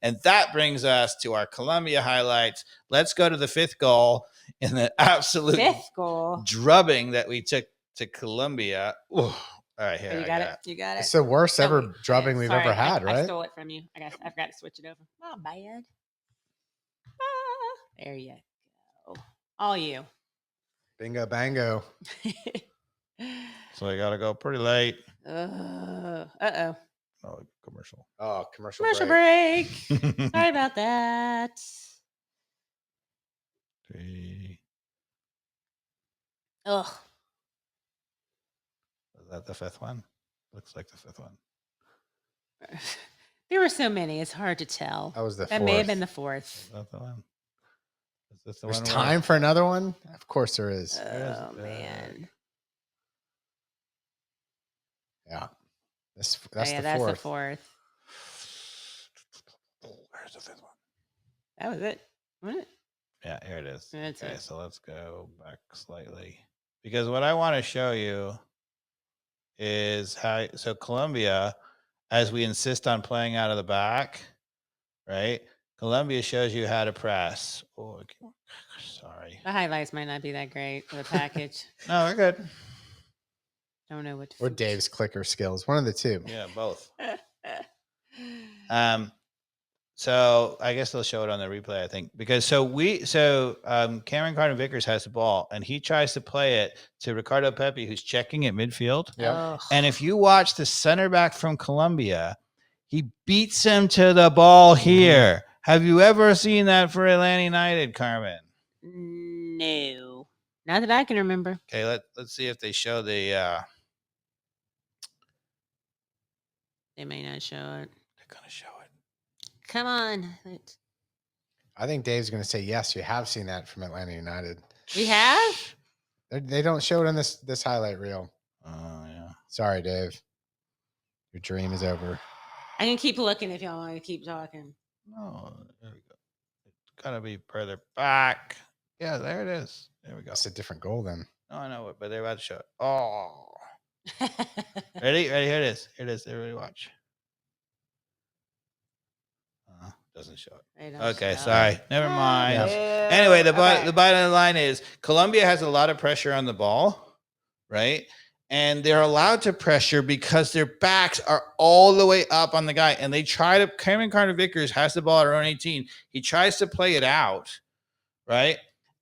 And that brings us to our Colombia highlights. Let's go to the fifth goal in the absolute drubbing that we took to Colombia. Ooh. All right, here. You got it. You got it. It's the worst ever drubbing we've ever had, right? I stole it from you. I forgot to switch it over. Oh, bad. There you go. All you. Bingo, bango. So I got to go pretty late. Uh-oh. Oh, commercial. Oh, commercial break. Sorry about that. 3. Ugh. Is that the fifth one? Looks like the fifth one. There were so many. It's hard to tell. That was the fourth. That may have been the fourth. Is that the one? Is this the There's one time for another one? Of course there is. Oh, man. Yeah. That's the fourth. Where's the fifth one? That was it. Wasn't it? Yeah, here it is. That's okay, it. So let's go back slightly. Because what I want to show you is how, so Colombia, as we insist on playing out of the back, right? Colombia shows you how to press. Oh, sorry. The highlights might not be that great for the package. No, we're good. Don't know what to or Dave's clicker skills. One of the two. Yeah, both. So I guess they'll show it on the replay, I think, because Cameron Carter-Vickers has the ball and he tries to play it to Ricardo Pepi, who's checking at midfield. Yeah. And if you watch the center back from Colombia, he beats him to the ball here. Mm-hmm. Have you ever seen that for Atlanta United, Carmen? No, not that I can remember. Okay, let's see if they show the. They may not show it. They're gonna show it. Come on. I think Dave's going to say yes. You have seen that from Atlanta United. We have? They don't show it in this highlight reel. Oh yeah. Sorry, Dave. Your dream is over. I can keep looking if y'all want to keep talking. No, there we go. It's gotta be further back. Yeah, there it is. There we go. It's a different goal then. No, I know it, but they're about to show it. Oh. Ready? Here it is. Here it is. Everybody watch. Doesn't show it. Okay, sorry. Never mind. Yeah. Anyway, the bottom line is Colombia has a lot of pressure on the ball, right? And they're allowed to pressure because their backs are all the way up on the guy. And they try to, Cameron Carter-Vickers has the ball at around 18. He tries to play it out, right?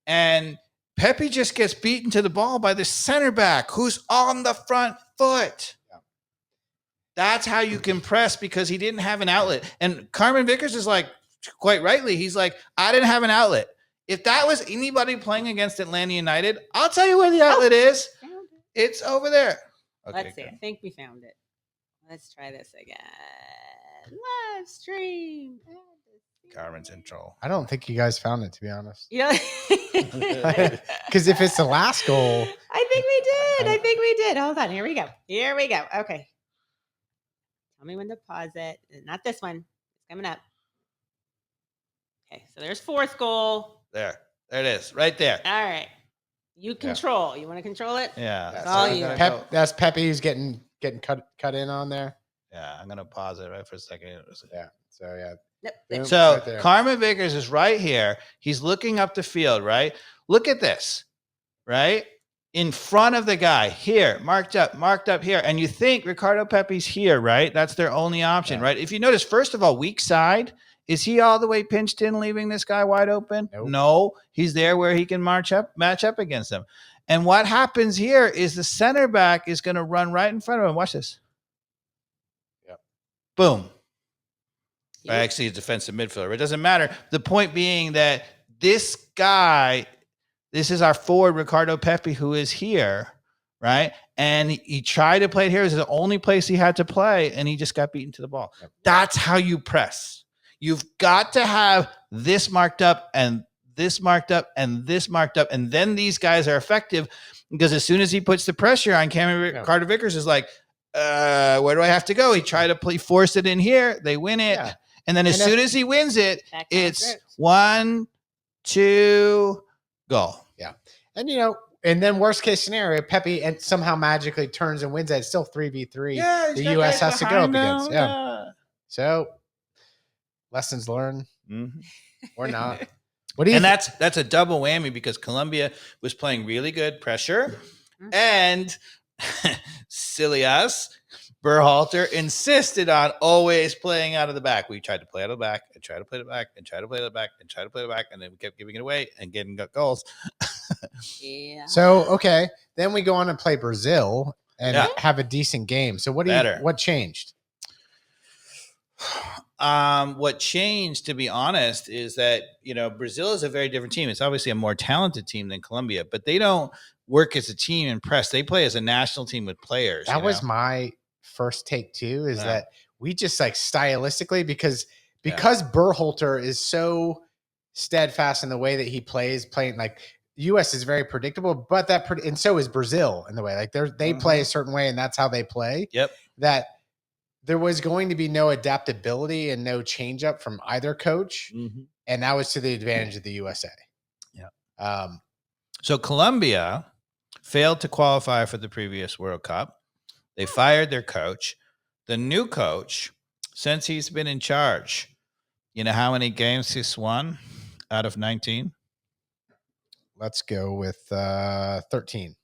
And Pepi just gets beaten to the ball by the center back who's on the front foot. That's how you can press because he didn't have an outlet. And Carmen Vickers is like, quite rightly, he's like, I didn't have an outlet. If that was anybody playing against Atlanta United, I'll tell you where the outlet is. It's over there. Okay, let's see. Good. I think we found it. Let's try this again. Live stream. Carmen's in trouble. I don't think you guys found it, to be honest. Yeah. Because if it's the last goal. I think we did. Hold on. Here we go. Okay. Tell me when to pause it. Not this one. It's coming up. Okay, so there's fourth goal. There it is, right there. All right. You control. You want to control it? Yeah. That's all you. That's Pepi who's getting cut in on there. Yeah, I'm gonna pause it right for a second. Yeah. So yeah. Yep. So right Carmen Vickers is right here. He's looking up the field, right? Look at this, right? In front of the guy here, marked up here. And you think Ricardo Pepi's here, right? That's their only option, right? If you notice, first of all, weak side, is he all the way pinched in, leaving this guy wide open? Nope. No, he's there where he can match up against him. And what happens here is the center back is going to run right in front of him. Watch this. Yep. Boom. Yep. Actually, a defensive midfielder. It doesn't matter. The point being that this guy, this is our forward, Ricardo Pepi, who is here, right? And he tried to play it here. It was the only place he had to play, and he just got beaten to the ball. Yep. That's how you press. You've got to have this marked up and this marked up and this marked up, and then these guys are effective because as soon as he puts the pressure on, Cameron Carter-Vickers is like, where do I have to go? He tried to force it in here. They win it. Yeah. And then as soon as he wins it, it's 1, 2, goal. Yeah. And, and then worst case scenario, Pepi and somehow magically turns and wins that. It's still 3v3. Yeah, the U.S. has to go up against. Yeah. So Lessons learned Mm-hmm. or not. What do you? And that's a double whammy because Colombia was playing really good pressure, and silly us, Berhalter insisted on always playing out of the back. We tried to play out of the back and try to play it back and try to play it back and try to play it back, and then we kept giving it away and getting goals. Yeah. So okay, then we go on and play Brazil and have a decent game. So what changed? What changed, to be honest, is that Brazil is a very different team. It's obviously a more talented team than Colombia, but they don't work as a team and press. They play as a national team with players. That was my first take too. Is that we just like stylistically because Berhalter is so steadfast in the way that he playing like U.S. is very predictable, but and so is Brazil in the way like they play a certain way and that's how they play. Yep. That there was going to be no adaptability and no change up from either coach. Mm-hmm. And that was to the advantage of the USA. Yeah. So Colombia failed to qualify for the previous World Cup. They fired their coach. The new coach, since he's been in charge, you know how many games he's won out of 19? Let's go with 13.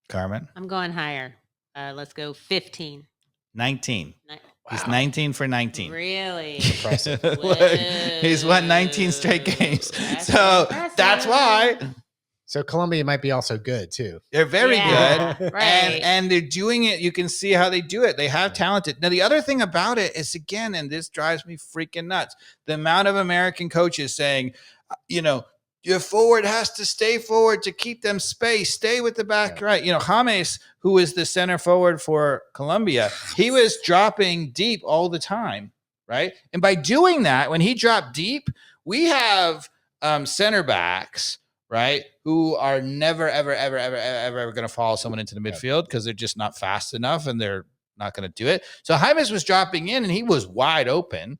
Carmen? I'm going higher. Let's go 15. 19. He's 19 for 19. Really? Impressive. He's won 19 straight games. That's why. So Colombia might be also good too. They're very good. Right. And they're doing it. You can see how they do it. They have talented. Now, the other thing about it is, again, and this drives me freaking nuts, the amount of American coaches saying, your forward has to stay forward to keep them space. Stay with the back right. James, who is the center forward for Colombia, he was dropping deep all the time, right? And by doing that, when he dropped deep, we have center backs, right, who are never, ever, ever, ever, ever, ever going to follow someone into the midfield because they're just not fast enough and they're not going to do it. So James was dropping in and he was wide open,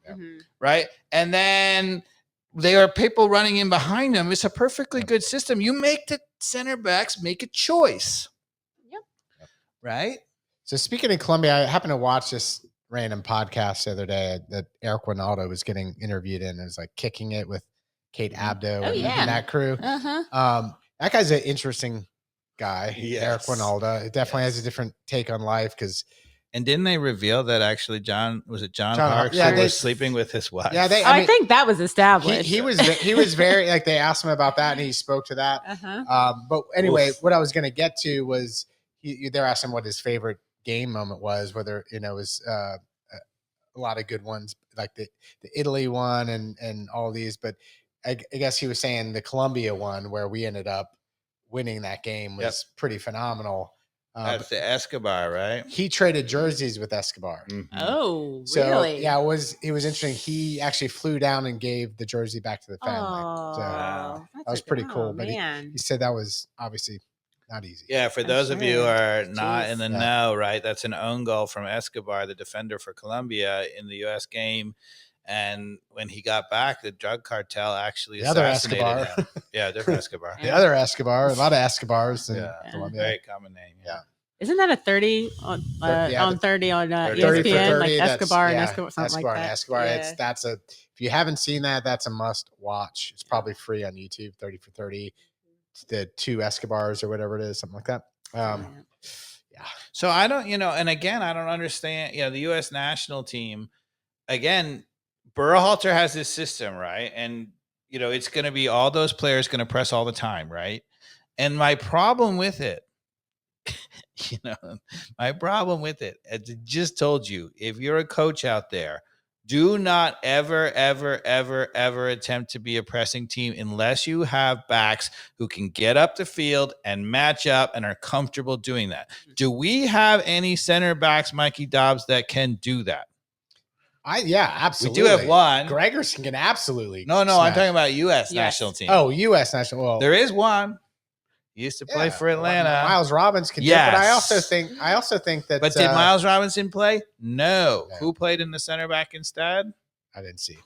right? And then there are people running in behind him. It's a perfectly good system. You make the center backs make a choice. Yep. Right? So speaking of Colombia, I happened to watch this random podcast the other day that Eric Winaldo was getting interviewed in. It was like Kicking It with Kate Abdo and that crew. That guy's an interesting guy, Eric Winaldo. It definitely has a different take on life because. And didn't they reveal that actually John Parks was sleeping with his wife? Yeah, I think that was established. He was very like they asked him about that and he spoke to that. But anyway, what I was going to get to was they're asking what his favorite game moment was, whether it was a lot of good ones like the Italy one and all these, but I guess he was saying the Colombia one where we ended up winning that game was pretty phenomenal. That's the Escobar, right? He traded jerseys with Escobar. Mm-hmm. Oh, so, really? Yeah, it was interesting. He actually flew down and gave the jersey back to the family. Oh, that was pretty cool. But man. he said that was obviously not easy. Yeah, for those of you who are not in the know, right? That's an own goal from Escobar, the defender for Colombia in the U.S. game. And when he got back, the drug cartel actually assassinated him. Yeah, different Escobar. The other Escobar, a lot of Escobars. Colombia. Very common name. Yeah. Isn't that a 30 on 30 on 30 ESPN? 30, like Escobar and Escobar, something Escobar like that. Escobar. If you haven't seen that, that's a must watch. It's probably free on YouTube. 30 for 30, the 2 Escobars or whatever it is, something like that. So I don't, and again, I don't understand. The U.S. national team. Again, Berhalter has this system, right? And it's going to be all those players going to press all the time, right? And my problem with it. My problem with it, as I just told you, if you're a coach out there, do not ever, ever, ever, ever attempt to be a pressing team unless you have backs who can get up the field and match up and are comfortable doing that. Do we have any center backs, Mikey Dobbs, that can do that? Absolutely. We do have one. Gregerson can absolutely. No, smash. I'm talking about U.S. national team. Oh, U.S. national. Well, there is one. He used to play for Atlanta. Miles Robinson can do it, but I also think that. But did Miles Robinson play? No. Who played in the center back instead? I didn't see.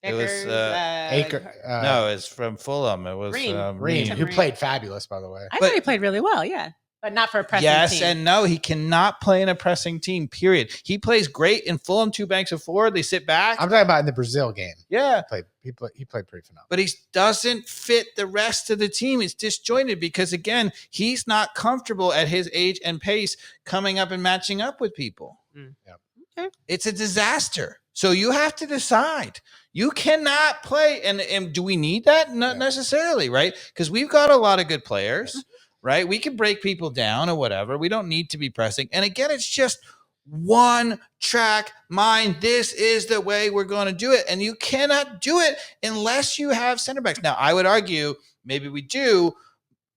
It was Aker. No, it's from Fulham. It was Ream, who played fabulous, by the way. I thought he played really well. Yeah. But not for a pressing yes team. and no. He cannot play in a pressing team, period. He plays great in Fulham, 2 banks of 4. They sit back. I'm talking about in the Brazil game. Yeah. He played pretty phenomenal. But he doesn't fit the rest of the team. It's disjointed because, again, he's not comfortable at his age and pace coming up and matching up with people. Yeah. Okay. It's a disaster. So you have to decide. You cannot play. And do we need that? Not necessarily, right? Because we've got a lot of good players, right? We can break people down or whatever. We don't need to be pressing. And again, it's just one track mind. This is the way we're going to do it. And you cannot do it unless you have center backs. Now, I would argue maybe we do.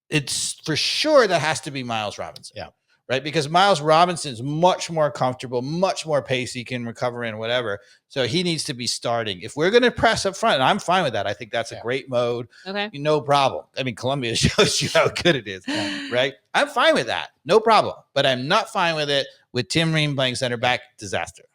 It's for sure that has to be Miles Robinson. Yeah. Right? Because Miles Robinson is much more comfortable, much more pacey, can recover in whatever. So he needs to be starting. If we're going to press up front, and I'm fine with that. I think that's a great mode. Okay. No problem. I mean, Colombia shows you how good it is, right? I'm fine with that. No problem. But I'm not fine with it with Tim Ream playing center back. Disaster.